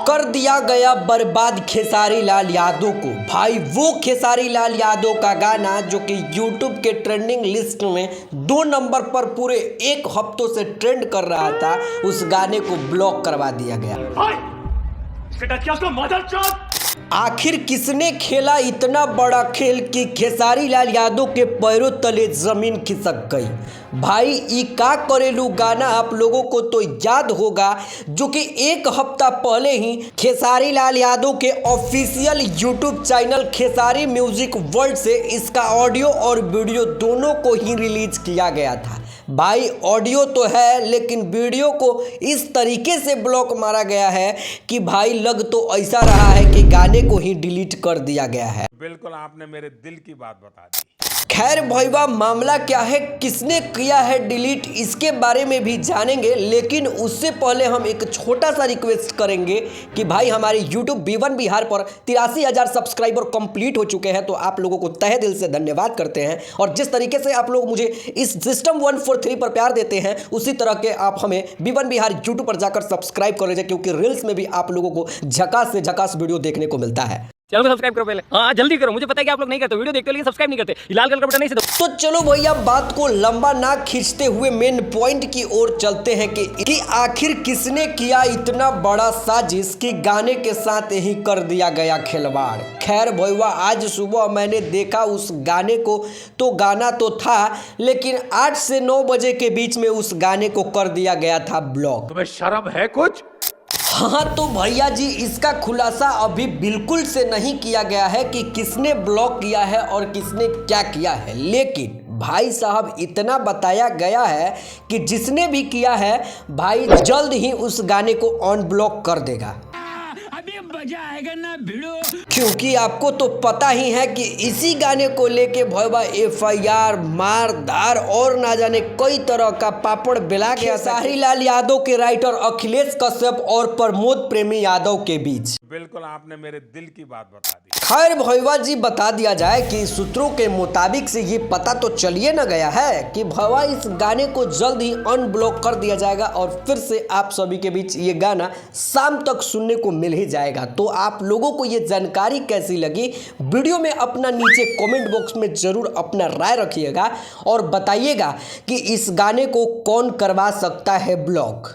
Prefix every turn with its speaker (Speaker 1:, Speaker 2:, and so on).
Speaker 1: कर दिया गया बर्बाद खेसारी लाल यादव को। भाई वो खेसारी लाल यादव का गाना जो कि YouTube के ट्रेंडिंग लिस्ट में 2 नंबर पर पूरे 1 हफ्तों से ट्रेंड कर रहा था, उस गाने को ब्लॉक करवा दिया गया। आखिर किसने खेला इतना बड़ा खेल कि खेसारी लाल यादव के पैरों तले जमीन खिसक गई। भाई ई का करेलू गाना आप लोगों को तो याद होगा, जो कि 1 हफ्ता पहले ही खेसारी लाल यादव के official YouTube channel Khesari music world से इसका ऑडियो और वीडियो दोनों को ही रिलीज किया गया था। भाई ऑडियो तो है लेकिन वीडियो को इस तरीके से ब्लॉक मारा गया है कि भाई लग तो ऐसा रहा है कि गाने को ही डिलीट कर दिया गया है।
Speaker 2: बिल्कुल आपने मेरे दिल की बात बता दी।
Speaker 1: खैर भैया मामला क्या है, किसने किया है डिलीट, इसके बारे में भी जानेंगे, लेकिन उससे पहले हम एक छोटा सा रिक्वेस्ट करेंगे कि भाई हमारे YouTube B1 बिहार पर 83,000 सब्सक्राइबर कंप्लीट हो चुके हैं, तो आप लोगों को तहे दिल से धन्यवाद करते हैं। और जिस तरीके से आप लोग मुझे इस सिस्टम 143 पर प्यार देते हैं, उसी तरह के आप हमें B1 बिहार YouTube पर जाकर सब्सक्राइब कर लीजिए, क्योंकि रील्स में भी आप लोगों को झकास से झकास वीडियो देखने को मिलता है।
Speaker 3: चैनल को सब्सक्राइब करो पहले, हाँ जल्दी करो, मुझे पता है कि आप लोग नहीं करते, वीडियो देखते हो लेकिन सब्सक्राइब नहीं करते, लाल कलर का बटन नहीं से
Speaker 1: तो चलो भैया बात को लंबा ना खींचते हुए मेन पॉइंट की ओर चलते हैं कि आखिर किसने किया इतना बड़ा साजिश कि गाने के साथ ही कर दिया गया खिलवाड़। खैर भैया आज सुबह मैंने देखा उस गाने को, तो गाना तो था लेकिन 8 से 9 बजे के बीच में उस गाने को कर दिया गया था ब्लॉक।
Speaker 2: तुम्हें शर्म है कुछ?
Speaker 1: हाँ तो भैया जी इसका खुलासा अभी बिल्कुल से नहीं किया गया है कि किसने ब्लॉक किया है और किसने क्या किया है, लेकिन भाई साहब इतना बताया गया है कि जिसने भी किया है भाई जल्द ही उस गाने को अनब्लॉक कर देगा।
Speaker 3: अभी मजा आएगा ना भिड़ो,
Speaker 1: क्योंकि आपको तो पता ही है कि इसी गाने को लेके भैया FIR मार धार और ना जाने कई तरह का पापड़ बेला गया खेसारी लाल यादव के राइटर अखिलेश कश्यप और प्रमोद प्रेमी यादव के बीच।
Speaker 2: बिल्कुल आपने मेरे दिल की बात बता दी।
Speaker 1: खैर भैया जी बता दिया जाए कि सूत्रों के मुताबिक से ये पता तो चलिए न गया है कि भैया इस गाने को जल्द ही अनब्लॉक कर दिया जाएगा और फिर से आप सभी के बीच ये गाना शाम तक सुनने को मिल ही जाएगा। तो आप लोगों को ये जानकारी कैसी लगी, वीडियो में अपना नीचे कमेंट बॉक्स में जरूर अपना राय रखिएगा और बताइएगा कि इस गाने को कौन करवा सकता है ब्लॉक।